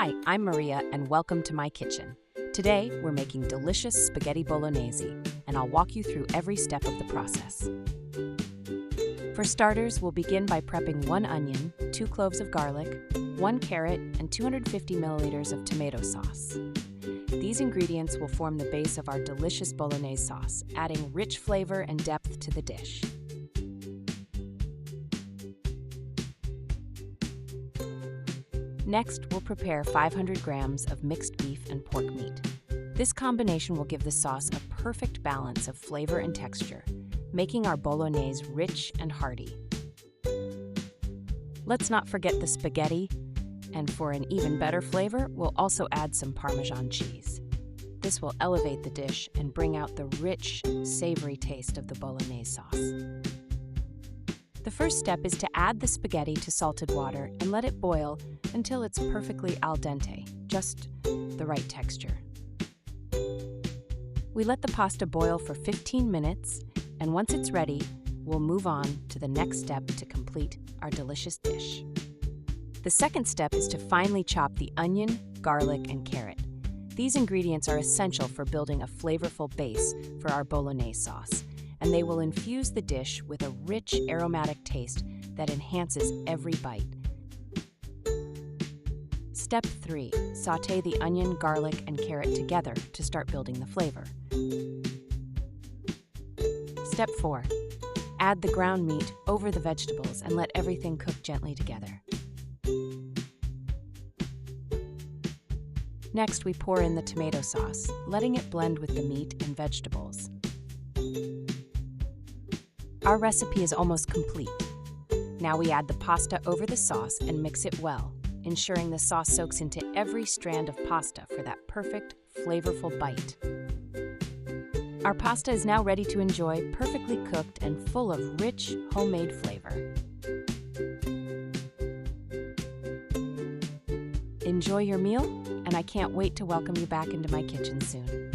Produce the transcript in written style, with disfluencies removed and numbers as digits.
Hi, I'm Maria, and welcome to my kitchen. Today, we're making delicious spaghetti bolognese, and I'll walk you through every step of the process. For starters, we'll begin by prepping 1 onion, 2 cloves of garlic, 1 carrot, and 250 milliliters of tomato sauce. These ingredients will form the base of our delicious bolognese sauce, adding rich flavor and depth to the dish. Next, we'll prepare 500 grams of mixed beef and pork meat. This combination will give the sauce a perfect balance of flavor and texture, making our bolognese rich and hearty. Let's not forget the spaghetti, and for an even better flavor, we'll also add some Parmesan cheese. This will elevate the dish and bring out the rich, savory taste of the bolognese sauce. The first step is to add the spaghetti to salted water and let it boil until it's perfectly al dente, just the right texture. We let the pasta boil for 15 minutes, and once it's ready, we'll move on to the next step to complete our delicious dish. The second step is to finely chop the onion, garlic, and carrot. These ingredients are essential for building a flavorful base for our bolognese sauce, and they will infuse the dish with a rich, aromatic taste that enhances every bite. Step 3. Sauté the onion, garlic, and carrot together to start building the flavor. Step 4. Add the ground meat over the vegetables and let everything cook gently together. Next, we pour in the tomato sauce, letting it blend with the meat and vegetables. Our recipe is almost complete. Now we add the pasta over the sauce and mix it well, ensuring the sauce soaks into every strand of pasta for that perfect, flavorful bite. Our pasta is now ready to enjoy, perfectly cooked and full of rich, homemade flavor. Enjoy your meal, and I can't wait to welcome you back into my kitchen soon.